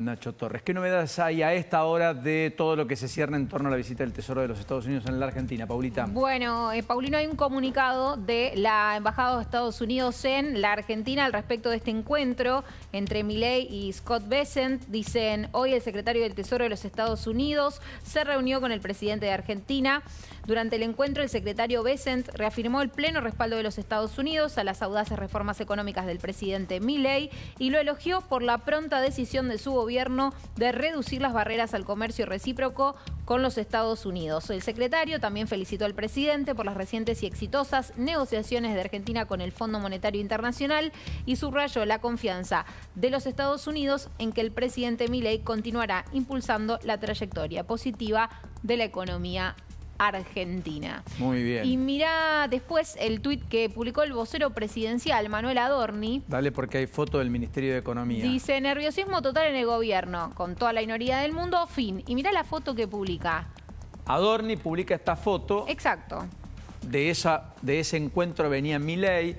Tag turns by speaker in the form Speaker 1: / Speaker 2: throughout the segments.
Speaker 1: Nacho Torres, ¿qué novedades hay a esta hora de todo lo que se cierne en torno a la visita del Tesoro de los Estados Unidos en la Argentina, Paulita?
Speaker 2: Bueno, Paulino, hay un comunicado de la Embajada de Estados Unidos en la Argentina al respecto de este encuentro entre Milei y Scott Bessent. Dicen, hoy el secretario del Tesoro de los Estados Unidos se reunió con el presidente de Argentina. Durante el encuentro, el secretario Bessent reafirmó el pleno respaldo de los Estados Unidos a las audaces reformas económicas del presidente Milei y lo elogió por la pronta decisión de su gobierno de reducir las barreras al comercio recíproco con los Estados Unidos. El secretario también felicitó al presidente por las recientes y exitosas negociaciones de Argentina con el Fondo Monetario Internacional y subrayó la confianza de los Estados Unidos en que el presidente Milei continuará impulsando la trayectoria positiva de la economía argentina.
Speaker 1: Muy bien.
Speaker 2: Y mira después el tuit que publicó el vocero presidencial, Manuel Adorni.
Speaker 1: Dale, porque hay foto del Ministerio de Economía.
Speaker 2: Dice, nerviosismo total en el gobierno, con toda la ignorancia del mundo, fin. Y mirá la foto que publica.
Speaker 1: Adorni publica esta foto.
Speaker 2: Exacto.
Speaker 1: De ese encuentro venía Milei.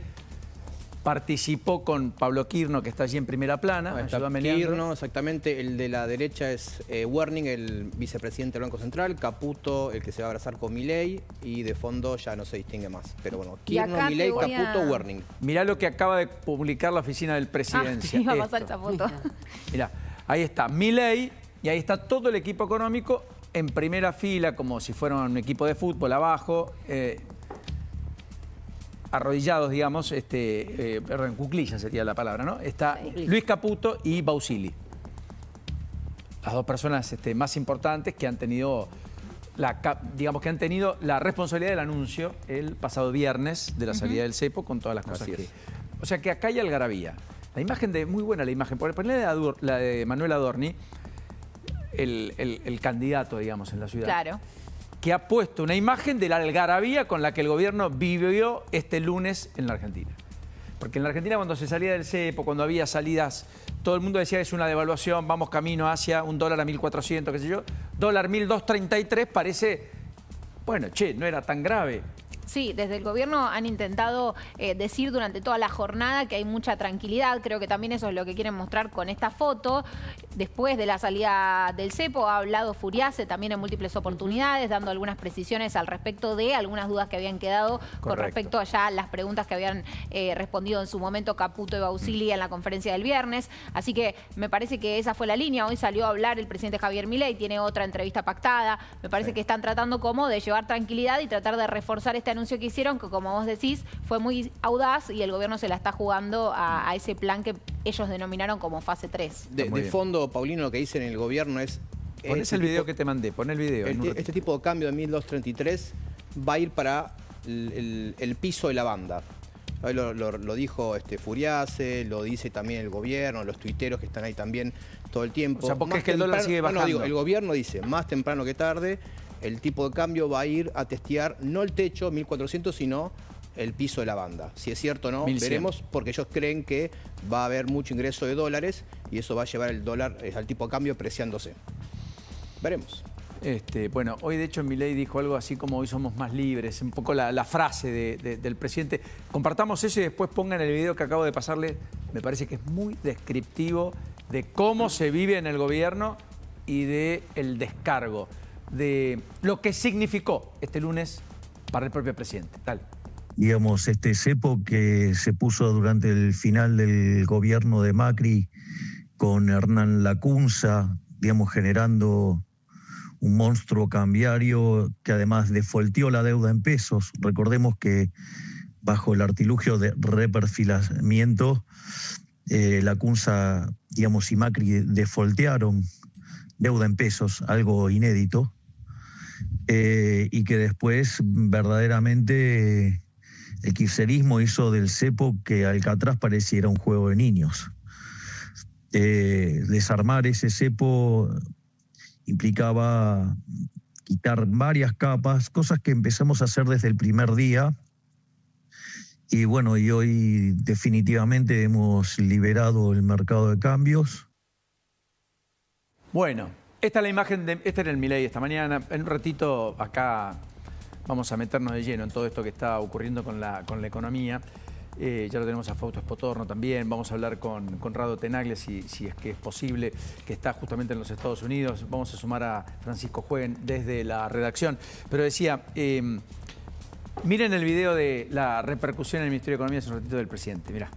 Speaker 1: Participó con Pablo Quirno, que está allí en primera plana.
Speaker 3: Quirno, exactamente. El de la derecha es Werning, el vicepresidente del Banco Central. Caputo, el que se va a abrazar con Milei. Y de fondo ya no se distingue más. Pero bueno, Quirno, Milei, Caputo, Werning.
Speaker 1: Mirá lo que acaba de publicar la oficina del Presidencia.
Speaker 2: Iba a pasar esta foto.
Speaker 1: Mirá, ahí está Milei y ahí está todo el equipo económico en primera fila, como si fuera un equipo de fútbol abajo. Arrodillados, digamos, en cuclillas sería la palabra, ¿no? Está Luis Caputo y Bausili. Las dos personas más importantes que han tenido la responsabilidad del anuncio el pasado viernes de la salida del cepo con todas las cosas que... O sea que acá hay algarabía. La imagen muy buena la imagen. Ponle la de Manuel Adorni, el candidato, digamos, en la ciudad.
Speaker 2: Claro.
Speaker 1: Que ha puesto una imagen de la algarabía con la que el gobierno vivió este lunes en la Argentina. Porque en la Argentina cuando se salía del cepo, cuando había salidas, todo el mundo decía que es una devaluación, vamos camino hacia un dólar a 1.400, qué sé yo. Dólar 1.233 parece, bueno, che, no era tan grave.
Speaker 2: Sí, desde el gobierno han intentado decir durante toda la jornada que hay mucha tranquilidad. Creo que también eso es lo que quieren mostrar con esta foto. Después de la salida del cepo ha hablado Furiase también en múltiples oportunidades, dando algunas precisiones al respecto de algunas dudas que habían quedado con respecto a ya las preguntas que habían respondido en su momento Caputo y Bausili en la conferencia del viernes. Así que me parece que esa fue la línea. Hoy salió a hablar el presidente Javier Milei, tiene otra entrevista pactada. Me parece que están tratando como de llevar tranquilidad y tratar de reforzar este anuncio que hicieron, que como vos decís, fue muy audaz y el gobierno se la está jugando a ese plan que ellos denominaron como fase 3.
Speaker 3: De fondo, Paulino, lo que dicen en el gobierno es...
Speaker 1: Ponés el video que te mandé, pon el video.
Speaker 3: Este tipo de cambio de 1.233 va a ir para el piso de la banda. Hoy lo dijo Furiase, lo dice también el gobierno, los tuiteros que están ahí también todo el tiempo.
Speaker 1: O sea, porque es que el dólar sigue bajando.
Speaker 3: No, digo, el gobierno dice, más temprano que tarde, el tipo de cambio va a ir a testear no el techo, 1.400, sino el piso de la banda. Si es cierto o no,
Speaker 1: 1.100.
Speaker 3: veremos, porque ellos creen que va a haber mucho ingreso de dólares y eso va a llevar el dólar al tipo de cambio preciándose. Veremos.
Speaker 1: Bueno, hoy de hecho Milei dijo algo así como hoy somos más libres, un poco la frase del presidente. Compartamos eso y después pongan el video que acabo de pasarle. Me parece que es muy descriptivo de cómo se vive en el gobierno y del descargo, de lo que significó este lunes para el propio presidente. Dale.
Speaker 4: Digamos, este cepo que se puso durante el final del gobierno de Macri con Hernán Lacunza, digamos, generando un monstruo cambiario que además defolteó la deuda en pesos. Recordemos que bajo el artilugio de reperfilamiento, Lacunza, digamos, y Macri defoltearon deuda en pesos, algo inédito, y que después verdaderamente el kirchnerismo hizo del cepo que Alcatraz pareciera un juego de niños. Desarmar ese cepo implicaba quitar varias capas, cosas que empezamos a hacer desde el primer día. Y bueno, y hoy definitivamente hemos liberado el mercado de cambios.
Speaker 1: Bueno, esta es la imagen este era el Milei esta mañana. En un ratito acá vamos a meternos de lleno en todo esto que está ocurriendo con la economía. Ya lo tenemos a Fausto Spotorno también. Vamos a hablar con Conrado Tenaglia, si es que es posible, que está justamente en los Estados Unidos. Vamos a sumar a Francisco Jueguen desde la redacción. Pero decía, miren el video de la repercusión en el Ministerio de Economía hace un ratito del presidente. Mirá.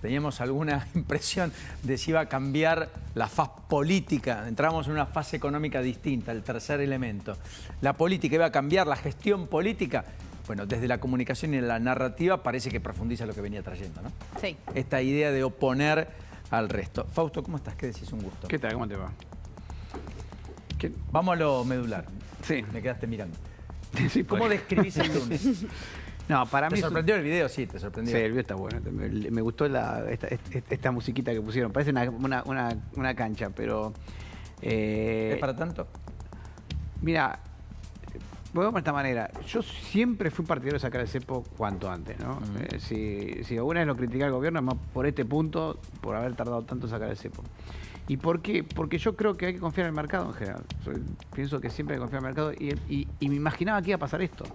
Speaker 1: Teníamos alguna impresión de si iba a cambiar la faz política. Entramos en una fase económica distinta, el tercer elemento. La política iba a cambiar, la gestión política. Bueno, desde la comunicación y la narrativa parece que profundiza lo que venía trayendo, ¿no?
Speaker 2: Sí.
Speaker 1: Esta idea de oponer al resto. Fausto, ¿cómo estás? ¿Qué decís? Un gusto.
Speaker 5: ¿Qué tal? ¿Cómo te va?
Speaker 1: Vamos a lo medular.
Speaker 5: Sí.
Speaker 1: Me quedaste mirando.
Speaker 5: Sí,
Speaker 1: ¿Cómo describís el lunes?
Speaker 5: No, para mí...
Speaker 1: ¿Te sorprendió el video? Sí, te sorprendió.
Speaker 5: Sí, el video está bueno. Me gustó esta musiquita que pusieron. Parece una cancha, pero...
Speaker 1: ¿Es para tanto?
Speaker 5: Mira, voy a de esta manera. Yo siempre fui partidario de sacar el cepo cuanto antes, ¿no? Si alguna vez lo criticaba el gobierno, es más por este punto, por haber tardado tanto en sacar el cepo. ¿Y por qué? Porque yo creo que hay que confiar en el mercado en general. Pienso que siempre hay que confiar en el mercado y me imaginaba que iba a pasar esto.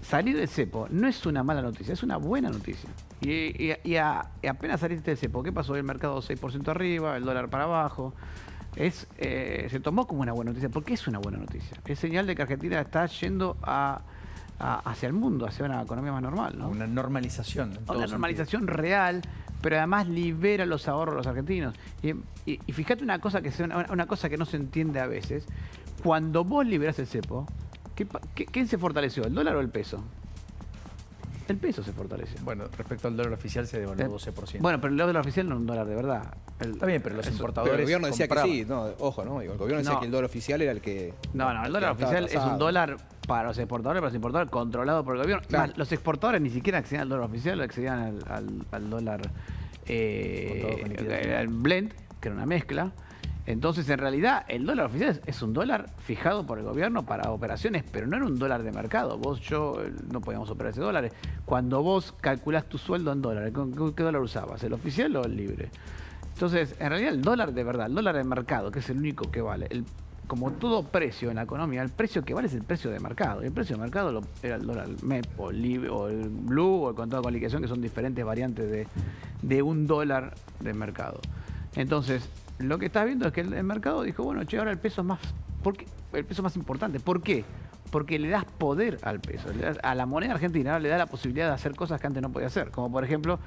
Speaker 5: Salir del cepo no es una mala noticia, es una buena noticia. Y apenas saliste del cepo, ¿qué pasó? El mercado 6% arriba, el dólar para abajo. Se tomó como una buena noticia. ¿Por qué es una buena noticia? Es señal de que Argentina está yendo hacia el mundo, hacia una economía más normal, ¿no?
Speaker 1: Una normalización.
Speaker 5: Una normalización real, pero además libera los ahorros de los argentinos. Y fíjate una cosa que no se entiende a veces. Cuando vos liberás el cepo, ¿quién se fortaleció? ¿El dólar o el peso? El peso se fortaleció.
Speaker 1: Bueno, respecto al dólar oficial se devaluó 12%.
Speaker 5: Bueno, pero el dólar oficial no es un dólar de verdad.
Speaker 1: Está bien, pero los importadores...
Speaker 3: Pero el gobierno decía
Speaker 1: compraban.
Speaker 3: que sí, no, ojo, ¿no? El gobierno decía que el dólar oficial era el que...
Speaker 5: No, el dólar oficial es un dólar para los exportadores, controlado por el gobierno.
Speaker 3: Claro.
Speaker 5: Más, los exportadores ni siquiera accedían al dólar oficial, accedían al dólar el blend, que era una mezcla. Entonces, en realidad, el dólar oficial es un dólar fijado por el gobierno para operaciones, pero no era un dólar de mercado. Yo no podíamos operar ese dólar. Cuando vos calculás tu sueldo en dólares, ¿qué dólar usabas? ¿El oficial o el libre? Entonces, en realidad, el dólar de verdad, el dólar de mercado, que es el único que vale, como todo precio en la economía, el precio que vale es el precio de mercado. Y el precio de mercado era el dólar MEP, o el libre, o el blue, o el contado con liquidación, que son diferentes variantes de un dólar de mercado. Entonces, lo que estás viendo es que el mercado dijo, bueno, che, ahora el peso es más... ¿Por qué? El peso es más importante. ¿Por qué? Porque le das poder al peso. A la moneda argentina le da la posibilidad de hacer cosas que antes no podía hacer. Como, por ejemplo,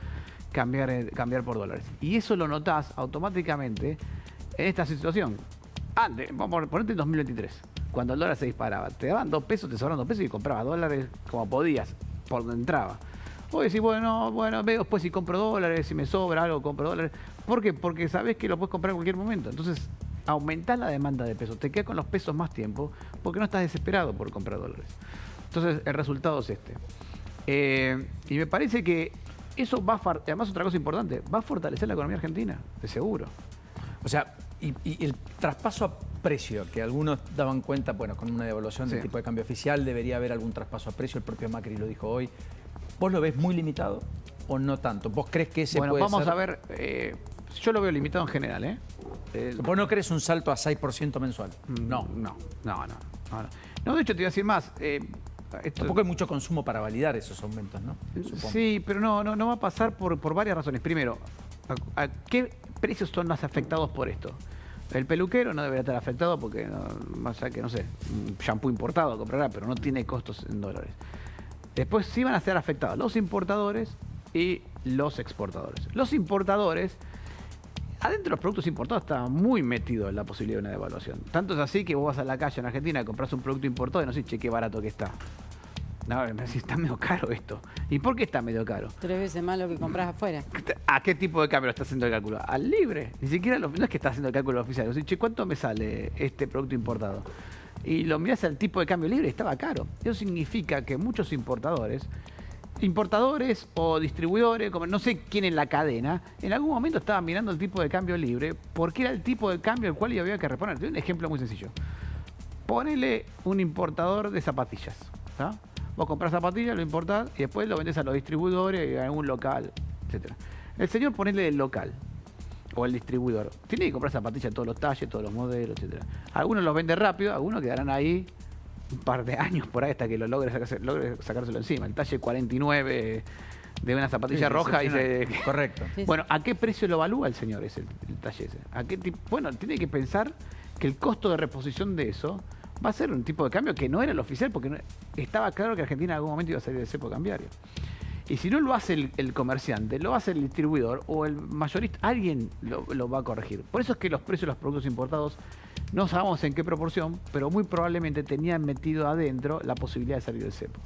Speaker 5: cambiar por dólares. Y eso lo notás automáticamente en esta situación. Antes, vamos a ponerte en 2023, cuando el dólar se disparaba. Te daban 2 pesos, te sobraban 2 pesos y comprabas dólares como podías, por donde entraba. Vos decís, bueno, veo después si compro dólares, si me sobra algo, compro dólares. ¿Por qué? Porque sabés que lo puedes comprar en cualquier momento. Entonces, aumentás la demanda de pesos. Te quedas con los pesos más tiempo porque no estás desesperado por comprar dólares. Entonces, el resultado es este. Y me parece que eso además otra cosa importante, va a fortalecer la economía argentina, de seguro.
Speaker 1: O sea, y el traspaso a precio, que algunos daban cuenta, bueno, con una devaluación del tipo de cambio oficial, debería haber algún traspaso a precio, el propio Macri lo dijo hoy. ¿Vos lo ves muy limitado o no tanto? ¿Vos crees que ese puede ser?
Speaker 5: Bueno, vamos a ver, yo lo veo limitado en general, ¿eh?
Speaker 1: ¿Vos no crees un salto a 6% mensual?
Speaker 5: No, de hecho te iba a decir más.
Speaker 1: Tampoco hay mucho consumo para validar esos aumentos, ¿no? Supongo. Sí,
Speaker 5: pero no va a pasar por varias razones. Primero, ¿a qué precios son más afectados por esto? El peluquero no debería estar afectado porque, más allá que, no sé, un shampoo importado comprará, pero no tiene costos en dólares. Después sí van a ser afectados los importadores y los exportadores. Los importadores, adentro de los productos importados está muy metido en la posibilidad de una devaluación. Tanto es así que vos vas a la calle en Argentina y compras un producto importado y no sé, che, qué barato que está. No, me decís, está medio caro esto. ¿Y por qué está medio caro?
Speaker 6: 3 veces más lo que compras afuera.
Speaker 5: ¿A qué tipo de cambio lo está haciendo el cálculo? Al libre. Ni siquiera no es que está haciendo el cálculo oficial. O sea, che, ¿cuánto me sale este producto importado? Y lo mirás al tipo de cambio libre y estaba caro. Eso significa que muchos importadores o distribuidores, como no sé quién en la cadena, en algún momento estaban mirando el tipo de cambio libre porque era el tipo de cambio al cual había que reponer. Te doy un ejemplo muy sencillo. Ponele un importador de zapatillas. ¿Tá? Vos comprás zapatillas, lo importás y después lo vendés a los distribuidores, a algún local, etc. El señor ponele el local o el distribuidor. Tiene que comprar zapatillas de todos los talles, todos los modelos, etc. Algunos los vende rápido, algunos quedarán ahí un par de años por ahí hasta que lo logre sacárselo encima. El talle 49 de una zapatilla roja y se...
Speaker 1: Correcto.
Speaker 5: Bueno, ¿a qué precio lo evalúa el señor el talle ese? ¿A qué bueno, tiene que pensar que el costo de reposición de eso va a ser un tipo de cambio que no era el oficial, porque estaba claro que Argentina en algún momento iba a salir del cepo cambiario. Y si no lo hace el comerciante, lo hace el distribuidor o el mayorista, alguien lo va a corregir. Por eso es que los precios de los productos importados, no sabemos en qué proporción, pero muy probablemente tenían metido adentro la posibilidad de salir del cepo.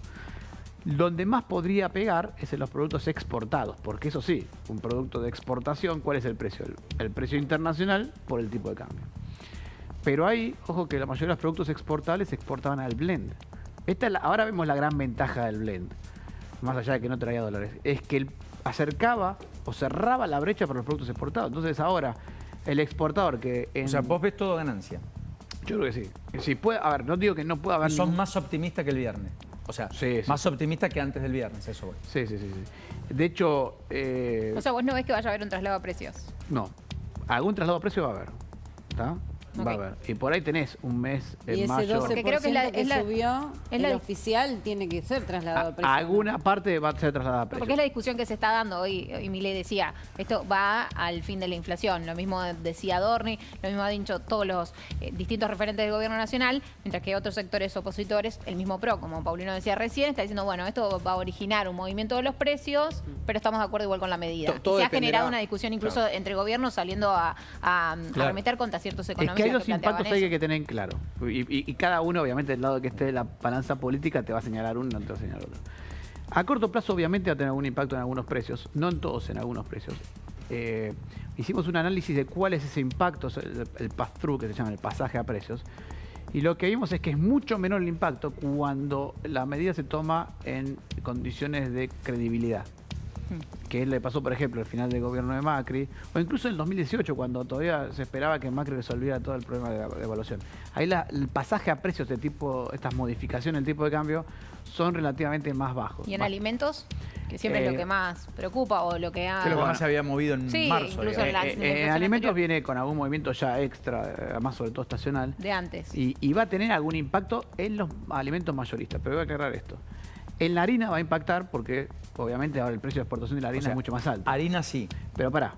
Speaker 5: Donde más podría pegar es en los productos exportados, porque eso sí, un producto de exportación, ¿cuál es el precio? El precio internacional por el tipo de cambio. Pero ahí, ojo que la mayoría de los productos exportables se exportaban al blend. Ahora vemos la gran ventaja del blend, más allá de que no traía dólares, es que acercaba o cerraba la brecha para los productos exportados. Entonces ahora, el exportador que...
Speaker 1: O sea, vos ves todo ganancia.
Speaker 5: Yo creo que sí. Sí puede, a ver, no digo que no pueda haber...
Speaker 1: Son más optimistas que el viernes. O sea, más optimistas que antes del viernes, eso voy.
Speaker 5: Sí. De hecho...
Speaker 2: O sea, vos no ves que vaya a haber un traslado a precios.
Speaker 5: No. Algún traslado a precios va a haber. ¿Está?
Speaker 2: Okay.
Speaker 5: Va a haber. Y por ahí tenés un mes en
Speaker 6: y ese
Speaker 5: mayo.
Speaker 6: 12%
Speaker 2: Porque creo que
Speaker 6: subió, el oficial tiene que ser trasladado a precio.
Speaker 5: Alguna parte va a ser trasladada a precio.
Speaker 2: Porque es la discusión que se está dando hoy. Y Milei decía, esto va al fin de la inflación. Lo mismo decía Adorni, lo mismo ha dicho todos los distintos referentes del gobierno nacional, mientras que otros sectores opositores, el mismo PRO, como Paulino decía recién, está diciendo, bueno, esto va a originar un movimiento de los precios, pero estamos de acuerdo igual con la medida. Se ha generado una discusión incluso entre gobiernos saliendo a arremeter contra ciertos economistas.
Speaker 5: Es que hay dos impactos hay que tener en claro. Y cada uno, obviamente, del lado que esté de la balanza política, te va a señalar uno, no te va a señalar otro. A corto plazo, obviamente, va a tener algún impacto en algunos precios. No en todos, en algunos precios. Hicimos un análisis de cuál es ese impacto, el pass-through, que se llama el pasaje a precios. Y lo que vimos es que es mucho menor el impacto cuando la medida se toma en condiciones de credibilidad. Que le pasó, por ejemplo, al final del gobierno de Macri, o incluso en el 2018, cuando todavía se esperaba que Macri resolviera todo el problema de evaluación. Ahí el pasaje a precios de estas modificaciones del tipo de cambio son relativamente más bajos.
Speaker 2: ¿Y en alimentos? Que siempre es lo que más preocupa o lo que ha...
Speaker 1: Que lo que más se había movido en marzo.
Speaker 2: Incluso
Speaker 5: en alimentos viene con algún movimiento ya extra, además sobre todo estacional.
Speaker 2: De antes.
Speaker 5: Y va a tener algún impacto en los alimentos mayoristas, pero voy a aclarar esto. En la harina va a impactar porque, obviamente, ahora el precio de exportación de la harina es mucho más alto.
Speaker 1: Harina sí.
Speaker 5: Pero pará.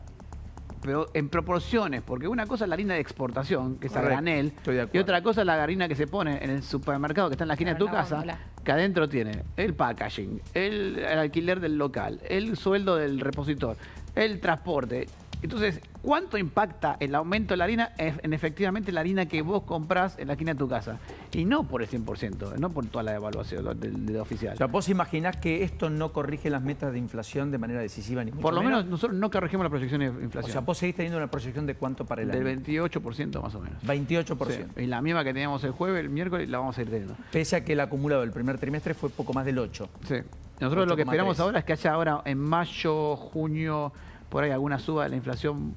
Speaker 5: Pero en proporciones, porque una cosa es la harina de exportación, que es a granel, y otra cosa es la harina que se pone en el supermercado que está en la esquina de tu casa, que adentro tiene el packaging, el alquiler del local, el sueldo del repositor, el transporte. Entonces, ¿cuánto impacta el aumento de la harina en efectivamente la harina que vos comprás en la esquina de tu casa? Y no por el 100%, no por toda la evaluación del oficial.
Speaker 1: O sea, ¿vos imaginás que esto no corrige las metas de inflación de manera decisiva ni mucho
Speaker 5: Por lo menos nosotros no corregimos la proyección de inflación.
Speaker 1: O sea, vos seguís teniendo una proyección de cuánto para el año.
Speaker 5: Del 28% más o menos.
Speaker 1: 28%.
Speaker 5: Sí. Y la misma que teníamos el jueves, el miércoles, la vamos a ir teniendo.
Speaker 1: Pese a que el acumulado del primer trimestre fue poco más del 8.
Speaker 5: Sí. Nosotros lo que esperamos ahora es que haya ahora en mayo, junio... por ahí alguna suba de la inflación,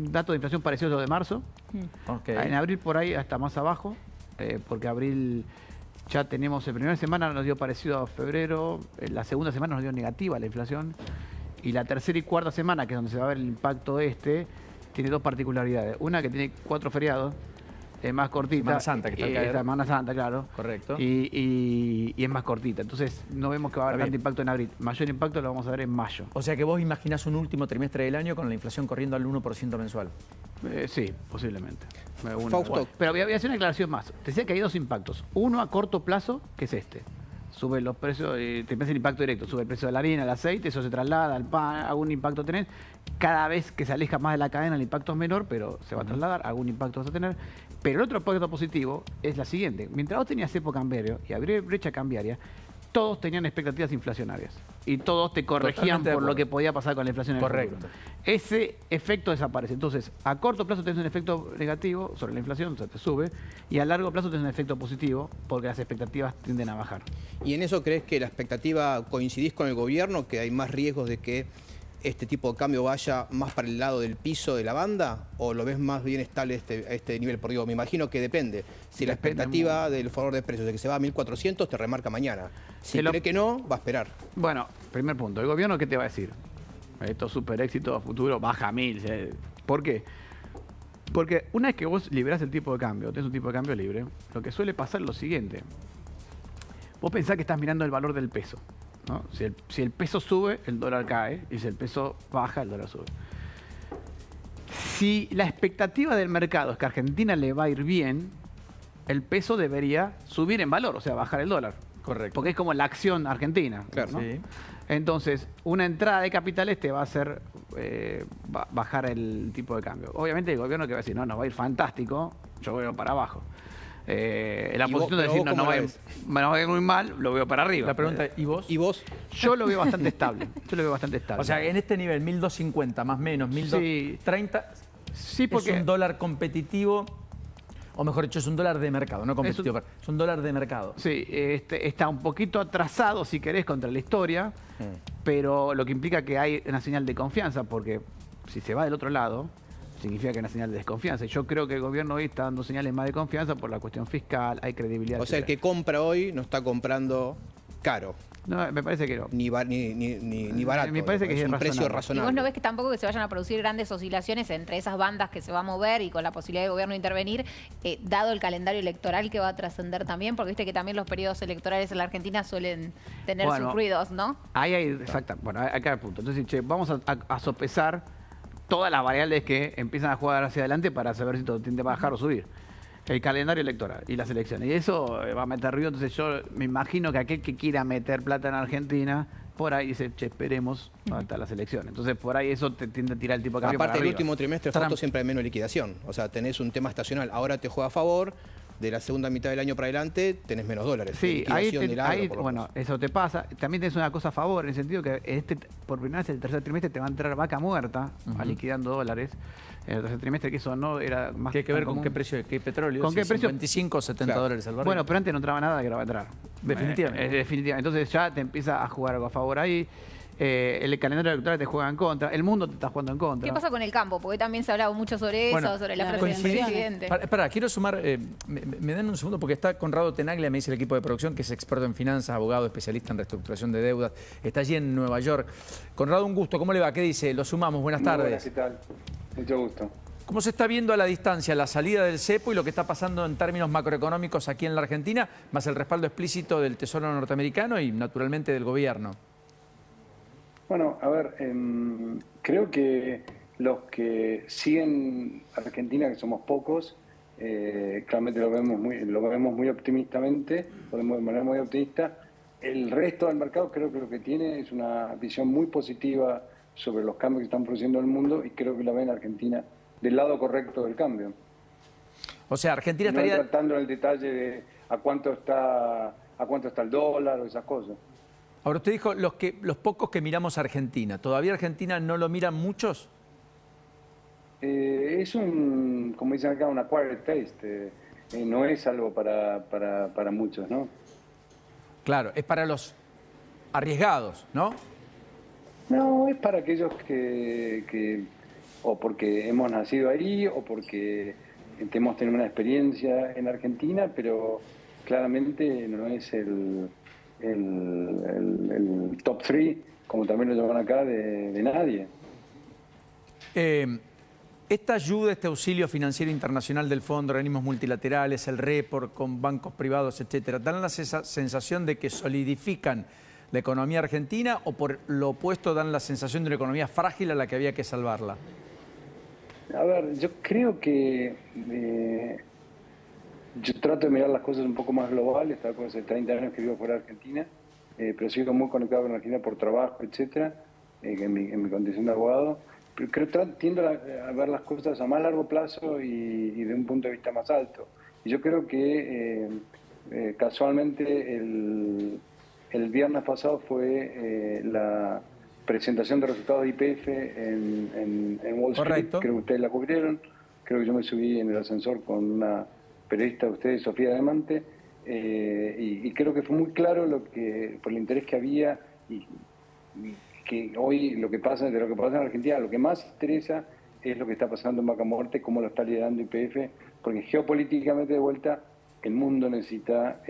Speaker 5: datos de inflación parecidos a los de marzo.
Speaker 1: Okay.
Speaker 5: En abril por ahí hasta más abajo, porque abril ya tenemos, la primera semana nos dio parecido a febrero, la segunda semana nos dio negativa la inflación, y la tercera y cuarta semana, que es donde se va a ver el impacto tiene dos particularidades. Una que tiene 4 feriados, es más cortita.
Speaker 1: Semana Santa, que está
Speaker 5: Semana Santa, claro.
Speaker 1: Correcto.
Speaker 5: Y es más cortita. Entonces no vemos que va a haber tanto impacto en abril. Mayor impacto lo vamos a ver en mayo.
Speaker 1: O sea que vos imaginás un último trimestre del año con la inflación corriendo al 1% mensual.
Speaker 5: Sí, posiblemente.
Speaker 3: Fausto.
Speaker 5: Pero voy a hacer una aclaración más. Te decía que hay dos impactos. Uno a corto plazo, que es este. Sube los precios, te empieza el impacto directo. Sube el precio de la harina, el aceite, eso se traslada al pan, algún impacto tenés. Cada vez que se aleja más de la cadena el impacto es menor, pero se va a trasladar, algún impacto vas a tener. Pero el otro impacto positivo es la siguiente. Mientras vos tenías cepo cambiario y abrir brecha cambiaria, todos tenían expectativas inflacionarias y todos te corregían
Speaker 1: Totalmente de
Speaker 5: por lo
Speaker 1: acuerdo.
Speaker 5: que podía pasar con la inflación en el
Speaker 1: Correcto.
Speaker 5: futuro. Ese efecto desaparece. Entonces, a corto plazo tenés un efecto negativo sobre la inflación, o sea, te sube, y a largo plazo tenés un efecto positivo porque las expectativas tienden a bajar.
Speaker 3: ¿Y en eso crees que la expectativa coincidís con el gobierno, que hay más riesgos de que este tipo de cambio vaya más para el lado del piso de la banda, o lo ves más bien estable a este nivel? Porque digo, me imagino que depende. Si la
Speaker 5: Depende
Speaker 3: expectativa del favor de precios de que se va a 1.400, te remarca mañana. Si cree que no, va a esperar.
Speaker 5: Bueno, primer punto. ¿El gobierno qué te va a decir? Esto es súper éxito a futuro, baja a 1000. ¿Por qué? Porque una vez que vos liberás el tipo de cambio, tenés un tipo de cambio libre, lo que suele pasar es lo siguiente. Vos pensás que estás mirando el valor del peso, ¿no? Si el peso sube, el dólar cae, y si el peso baja, el dólar sube. Si la expectativa del mercado es que a Argentina le va a ir bien, el peso debería subir en valor, o sea, bajar el dólar.
Speaker 1: Correcto.
Speaker 5: Porque es como la acción argentina.
Speaker 3: Claro.
Speaker 5: ¿no?
Speaker 1: Sí.
Speaker 5: Entonces, una entrada de capitales te va a hacer bajar el tipo de cambio. Obviamente el gobierno que va a decir, no, nos va a ir fantástico, yo veo para abajo. La
Speaker 3: ¿Y vos-
Speaker 5: posición de
Speaker 3: pero
Speaker 5: decir,
Speaker 3: vos
Speaker 5: no,
Speaker 3: cómo
Speaker 5: no va,
Speaker 3: la
Speaker 5: a ir,
Speaker 3: ves?
Speaker 5: me va a ir muy mal, lo veo para arriba.
Speaker 1: La pregunta es, ¿y vos?
Speaker 3: ¿Y vos?
Speaker 5: Yo lo veo bastante estable. Yo lo veo bastante estable.
Speaker 1: O sea, en este nivel, 1.250 más menos, 1.230,
Speaker 5: sí,
Speaker 1: es
Speaker 5: porque
Speaker 1: un dólar competitivo, o mejor dicho, es un dólar de mercado, no competitivo, es un dólar de mercado.
Speaker 5: sí, está un poquito atrasado, si querés, contra la historia, pero lo que implica que hay una señal de confianza, porque si se va del otro lado, significa que hay una señal de desconfianza. Y yo creo que el gobierno hoy está dando señales más de confianza por la cuestión fiscal, hay credibilidad.
Speaker 3: O sea, el
Speaker 5: etcétera.
Speaker 3: que compra hoy no está comprando caro,
Speaker 5: No, me parece que no.
Speaker 3: ni barato.
Speaker 5: Me parece que
Speaker 3: es
Speaker 5: es
Speaker 3: un precio
Speaker 2: ¿Y
Speaker 3: razonable.
Speaker 2: vos no ves que tampoco que se vayan a producir grandes oscilaciones entre esas bandas que se va a mover y con la posibilidad del gobierno de intervenir, dado el calendario electoral que va a trascender también? Porque viste que también los periodos electorales en la Argentina suelen tener
Speaker 5: Bueno,
Speaker 2: sus ruidos, ¿no?
Speaker 5: Ahí hay, exacto. Bueno, acá el punto. Entonces, che, vamos a sopesar todas las variables que empiezan a jugar hacia adelante para saber si todo tiende a bajar o subir. El calendario electoral y las elecciones. Y eso va a meter ruido. Entonces yo me imagino que aquel que quiera meter plata en Argentina, por ahí dice, che, esperemos hasta las elecciones. Entonces por ahí eso te tiende a tirar el tipo de cambio
Speaker 3: Aparte,
Speaker 5: para
Speaker 3: el
Speaker 5: arriba.
Speaker 3: último trimestre,
Speaker 1: Trump.
Speaker 3: Fausto, siempre hay menos liquidación. O sea, tenés un tema estacional. Ahora te juega a favor. De la segunda mitad del año para adelante tenés menos dólares.
Speaker 5: Sí,
Speaker 3: de
Speaker 5: ahí,
Speaker 3: liquidación del agro, por lo
Speaker 5: bueno,
Speaker 3: menos.
Speaker 5: eso te pasa. También tenés una cosa a favor, en el sentido que por primera vez el tercer trimestre te va a entrar vaca muerta a liquidando dólares. En el tercer trimestre, que eso no era más
Speaker 1: Tiene que ver
Speaker 5: tan
Speaker 1: con
Speaker 5: común.
Speaker 1: qué precio de qué petróleo.
Speaker 5: ¿Con
Speaker 1: si
Speaker 5: qué precio?
Speaker 1: 25 o 70
Speaker 3: Claro.
Speaker 1: dólares al barril.
Speaker 5: Bueno, pero antes no entraba nada que ahora va a entrar.
Speaker 1: Definitivamente.
Speaker 5: Definitivamente. Entonces ya te empieza a jugar algo a favor ahí. El calendario electoral te juega en contra. El mundo te está jugando en contra.
Speaker 2: ¿Qué pasa con el campo? Porque también se ha hablado mucho sobre eso,
Speaker 1: Bueno,
Speaker 2: sobre la
Speaker 6: claro,
Speaker 2: frase del
Speaker 6: coincidí-
Speaker 2: presidente.
Speaker 1: Pará, quiero sumar, me dan un segundo porque está Conrado Tenaglia, me dice el equipo de producción, que es experto en finanzas, abogado, especialista en reestructuración de deudas. Está allí en Nueva York. Conrado, un gusto. ¿Cómo le va? ¿Qué dice? Lo sumamos. Buenas
Speaker 7: Muy
Speaker 1: tardes.
Speaker 7: buenas, ¿qué tal? Mucho gusto.
Speaker 1: ¿Cómo se está viendo a la distancia la salida del cepo y lo que está pasando en términos macroeconómicos aquí en la Argentina, más el respaldo explícito del Tesoro norteamericano y naturalmente del gobierno?
Speaker 7: Bueno, a ver, creo que los que siguen Argentina, que somos pocos, claramente lo vemos muy optimistamente, podemos de manera muy optimista. El resto del mercado creo que lo que tiene es una visión muy positiva sobre los cambios que están produciendo en el mundo y creo que la ven Argentina del lado correcto del cambio.
Speaker 1: O sea, Argentina
Speaker 7: No
Speaker 1: estaría...
Speaker 7: tratando en el detalle de a cuánto está el dólar o esas cosas.
Speaker 1: Ahora, usted dijo los pocos que miramos a Argentina. ¿Todavía Argentina no lo miran muchos?
Speaker 7: Es como dicen acá, un acquired taste. No es algo para muchos, ¿no?
Speaker 1: Claro, es para los arriesgados, ¿no?
Speaker 7: No, es para aquellos que o porque hemos nacido ahí o porque hemos tenido una experiencia en Argentina, pero claramente no es el top 3, como también lo llaman acá, de nadie.
Speaker 1: Esta ayuda, este auxilio financiero internacional del Fondo, organismos multilaterales, el REPOR con bancos privados, etcétera, ¿dan la sensación de que solidifican la economía argentina o por lo opuesto dan la sensación de una economía frágil a la que había que salvarla?
Speaker 7: A ver, yo creo que yo trato de mirar las cosas un poco más globales. Estaba hace 30 años que vivo fuera de Argentina, pero sigo muy conectado con Argentina por trabajo, etcétera, en mi condición de abogado. Pero tiendo a ver las cosas a más largo plazo y de un punto de vista más alto. Y yo creo que casualmente el viernes pasado fue la presentación de resultados de YPF en Wall Street.
Speaker 1: Correcto.
Speaker 7: Creo que ustedes la cubrieron. Creo que yo me subí en el ascensor con una periodista de ustedes, Sofía Diamante, y creo que fue muy claro por el interés que había y que hoy lo que pasa en Argentina, lo que más interesa es lo que está pasando en Vaca Muerta, cómo lo está liderando YPF, porque geopolíticamente de vuelta el mundo necesita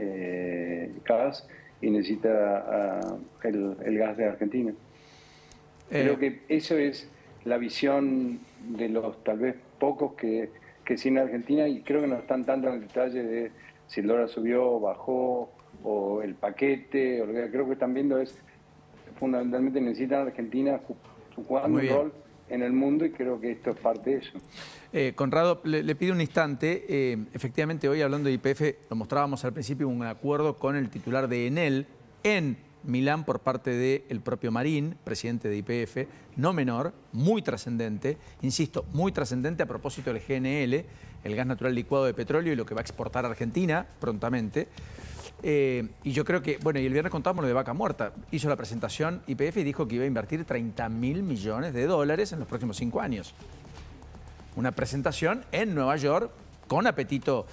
Speaker 7: gas y necesita el gas de Argentina. Creo que eso es la visión de los tal vez pocos que siguen Argentina, y creo que no están tanto en el detalle de si el dólar subió, bajó, o el paquete, o lo que creo que están viendo es fundamentalmente necesitan a Argentina jugando un rol en el mundo, y creo que esto es parte de eso.
Speaker 1: Conrado, le pido un instante. Efectivamente, hoy hablando de YPF, lo mostrábamos al principio, un acuerdo con el titular de Enel en Milán por parte del propio Marín, presidente de YPF, no menor, muy trascendente, insisto, muy trascendente a propósito del GNL, el gas natural licuado de petróleo, y lo que va a exportar a Argentina prontamente. Y yo creo que, bueno, y el viernes contábamos lo de Vaca Muerta. Hizo la presentación YPF y dijo que iba a invertir 30.000 millones de dólares en los próximos 5 años. Una presentación en Nueva York con apetito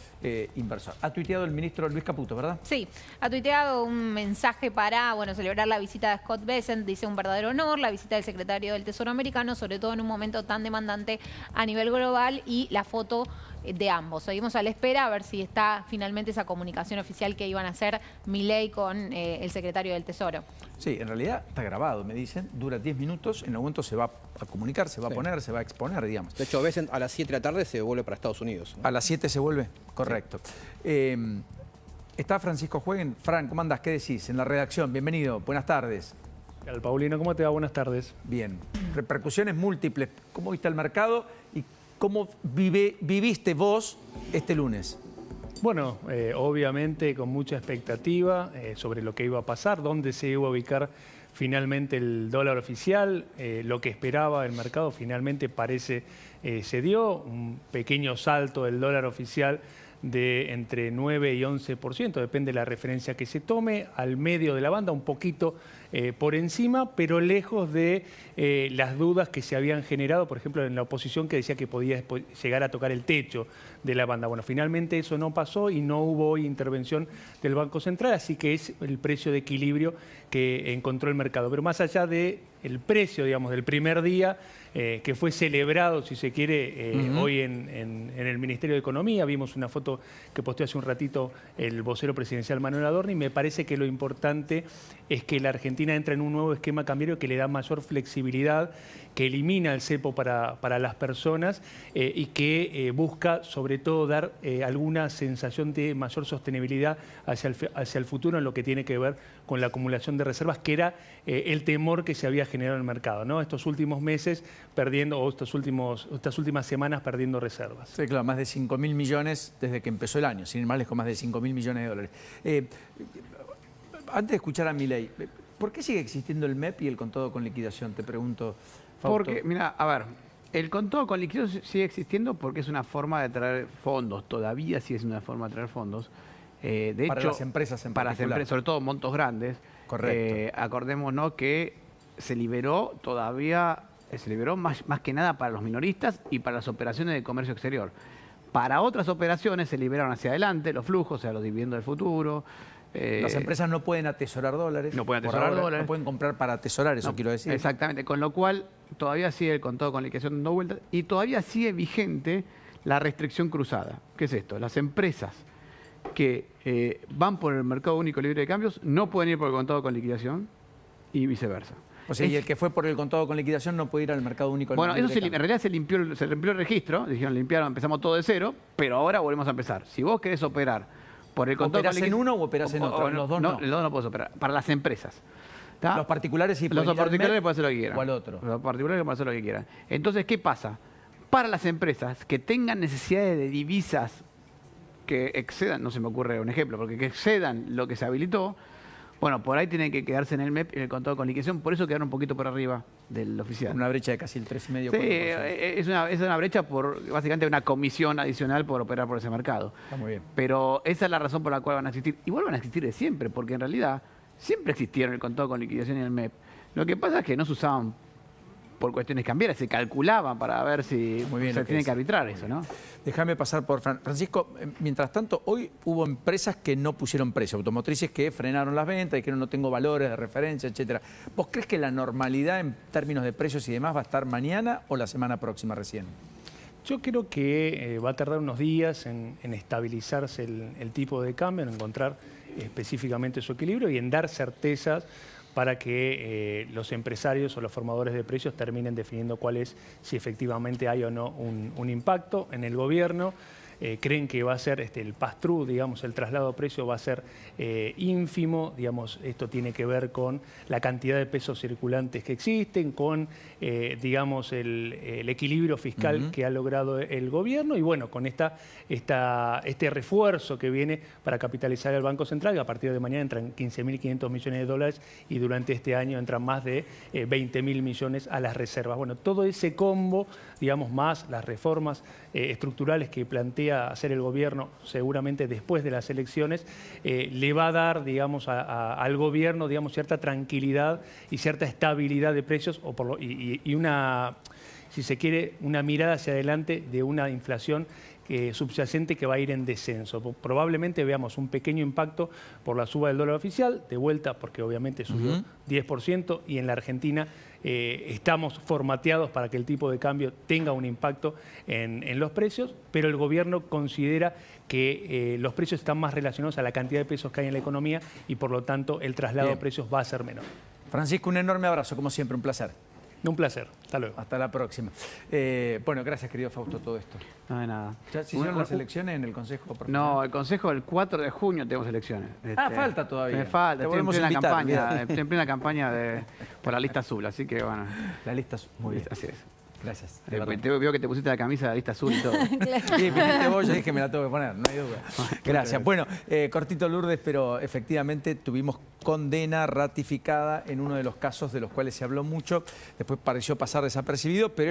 Speaker 1: inversor. Ha tuiteado el ministro Luis Caputo, ¿verdad?
Speaker 2: Sí, ha tuiteado un mensaje para celebrar la visita de Scott Bessent. Dice: un verdadero honor la visita del secretario del Tesoro americano, sobre todo en un momento tan demandante a nivel global, y la foto de ambos. Seguimos a la espera a ver si está finalmente esa comunicación oficial que iban a hacer Milei con el secretario del Tesoro.
Speaker 1: Sí, en realidad está grabado, me dicen, dura 10 minutos, en algún momento se va a comunicar, se va a poner, se va a exponer, digamos.
Speaker 3: De hecho, Bessent a las 7 de la tarde se vuelve para Estados Unidos, ¿no?
Speaker 1: A las 7 se vuelve, correcto. Sí. Está Francisco Jueguen. Fran, ¿cómo andás? ¿Qué decís? En la redacción, bienvenido, buenas tardes.
Speaker 8: Paulino, ¿cómo te va? Buenas tardes.
Speaker 1: Bien, repercusiones múltiples. ¿Cómo viste el mercado y cómo viviste vos este lunes?
Speaker 8: Bueno, obviamente con mucha expectativa sobre lo que iba a pasar, dónde se iba a ubicar finalmente el dólar oficial. Lo que esperaba el mercado finalmente parece se dio, un pequeño salto del dólar oficial de entre 9 y 11%, depende de la referencia que se tome, al medio de la banda, un poquito por encima, pero lejos de las dudas que se habían generado, por ejemplo, en la oposición, que decía que podía llegar a tocar el techo de la banda. Bueno, finalmente eso no pasó y no hubo hoy intervención del Banco Central, así que es el precio de equilibrio que encontró el mercado. Pero más allá del precio, digamos, del primer día, que fue celebrado, si se quiere, hoy en el Ministerio de Economía. Vimos una foto que posteó hace un ratito el vocero presidencial Manuel Adorni. Me parece que lo importante es que la Argentina entra en un nuevo esquema cambiario que le da mayor flexibilidad, que elimina el cepo para las personas y que busca sobre todo dar alguna sensación de mayor sostenibilidad hacia el futuro en lo que tiene que ver con la acumulación de reservas, que era el temor que se había generado en el mercado, ¿no? Estos últimos meses perdiendo, o estas últimas semanas perdiendo reservas.
Speaker 1: Sí, claro, más de 5.000 millones desde que empezó el año, sin ir más lejos, más de 5.000 millones de dólares. Antes de escuchar a Milei, ¿por qué sigue existiendo el MEP y el contado con liquidación? Te pregunto, Fausto.
Speaker 5: Porque, mira, a ver, el contado con liquidación sigue existiendo porque es una forma de traer fondos, todavía sí es una forma de traer fondos. De
Speaker 1: para
Speaker 5: hecho,
Speaker 1: las empresas en
Speaker 5: para las
Speaker 1: particular.
Speaker 5: empresas, sobre todo montos grandes.
Speaker 1: Correcto.
Speaker 5: Acordémonos que se liberó más que nada para los minoristas y para las operaciones de comercio exterior. Para otras operaciones se liberaron hacia adelante los flujos, o sea, los dividendos del futuro.
Speaker 1: Las empresas no pueden atesorar dólares.
Speaker 5: No pueden
Speaker 1: por
Speaker 5: atesorar
Speaker 1: ahora,
Speaker 5: dólares.
Speaker 1: No pueden comprar para atesorar, eso
Speaker 5: No,
Speaker 1: quiero decir.
Speaker 5: Exactamente, con lo cual todavía sigue el contado con liquidación dando vueltas y todavía sigue vigente la restricción cruzada. ¿Qué es esto? Las empresas que van por el mercado único libre de cambios no pueden ir por el contado con liquidación y viceversa.
Speaker 1: O sea, y el que fue por el contado con liquidación no puede ir al mercado único libre de
Speaker 5: Bueno, eso
Speaker 1: cambio.
Speaker 5: en realidad se limpió el registro, dijeron empezamos todo de cero, pero ahora volvemos a empezar. Si vos querés operar por el contado con
Speaker 1: ¿Operás en uno o operás en otro? Los dos no.
Speaker 5: Los dos no podés operar, para las empresas. ¿Tá?
Speaker 1: Los particulares sí pueden
Speaker 5: Los
Speaker 1: ir al
Speaker 5: particulares
Speaker 1: MEP
Speaker 5: pueden hacer lo que quieran.
Speaker 1: o al otro.
Speaker 5: Los particulares pueden hacer lo que quieran. Entonces, ¿qué pasa? Para las empresas que tengan necesidades de divisas que excedan, no se me ocurre un ejemplo, porque que excedan lo que se habilitó, bueno, por ahí tienen que quedarse en el MEP, en el contado con liquidación, por eso quedaron un poquito por arriba del oficial.
Speaker 1: Una brecha de casi el 3,5%.
Speaker 5: Sí, es una brecha por básicamente una comisión adicional por operar por ese mercado.
Speaker 1: Está muy bien.
Speaker 5: Pero esa es la razón por la cual van a existir. Igual van a existir de siempre, porque en realidad siempre existieron el contado con liquidación y el MEP. Lo que pasa es que no se usaban por cuestiones cambiarias, se calculaban para ver si se tiene que arbitrar eso, ¿no?
Speaker 1: Déjame pasar por Francisco. Mientras tanto, hoy hubo empresas que no pusieron precio, automotrices que frenaron las ventas, dijeron no tengo valores de referencia, etcétera. ¿Vos crees que la normalidad en términos de precios y demás va a estar mañana o la semana próxima recién?
Speaker 8: Yo creo que va a tardar unos días en estabilizarse el tipo de cambio, en encontrar específicamente su equilibrio y en dar certezas para que los empresarios o los formadores de precios terminen definiendo cuál es, si efectivamente hay o no un impacto en el gobierno. Creen que va a ser el pass-through, digamos, el traslado de precio va a ser ínfimo, digamos, esto tiene que ver con la cantidad de pesos circulantes que existen, con, digamos, el equilibrio fiscal que ha logrado el gobierno y, bueno, con este refuerzo que viene para capitalizar el Banco Central, que a partir de mañana entran 15.500 millones de dólares y durante este año entran más de 20.000 millones a las reservas. Bueno, todo ese combo, digamos, más las reformas estructurales que plantea hacer el gobierno seguramente después de las elecciones, le va a dar, digamos, al gobierno, digamos, cierta tranquilidad y cierta estabilidad de precios y una, si se quiere, una mirada hacia adelante de una inflación subyacente que va a ir en descenso. Probablemente veamos un pequeño impacto por la suba del dólar oficial, de vuelta porque obviamente subió 10% y en la Argentina estamos formateados para que el tipo de cambio tenga un impacto en los precios, pero el gobierno considera que los precios están más relacionados a la cantidad de pesos que hay en la economía y por lo tanto el traslado de precios va a ser menor.
Speaker 1: Francisco, un enorme abrazo, como siempre, un placer.
Speaker 8: Un placer. Hasta luego.
Speaker 1: Hasta la próxima. Bueno, gracias, querido Fausto, todo esto.
Speaker 5: No de nada.
Speaker 1: ¿Ya se hicieron las elecciones en el Consejo Profesional?
Speaker 5: No, el Consejo el 4 de junio tenemos elecciones.
Speaker 1: Falta todavía.
Speaker 5: Me falta,
Speaker 1: Te
Speaker 5: estoy en
Speaker 1: volvemos
Speaker 5: plena
Speaker 1: a invitar,
Speaker 5: campaña, estoy en plena campaña por la lista azul, así que bueno.
Speaker 1: La lista azul, muy bien.
Speaker 5: Así es.
Speaker 1: Gracias.
Speaker 5: Veo que te pusiste la camisa de la lista azul y todo.
Speaker 1: Sí, viniste vos, yo dije que me la tengo que poner, no hay duda. Gracias. Bueno, cortito Lourdes, pero efectivamente tuvimos condena ratificada en uno de los casos de los cuales se habló mucho. Después pareció pasar desapercibido, pero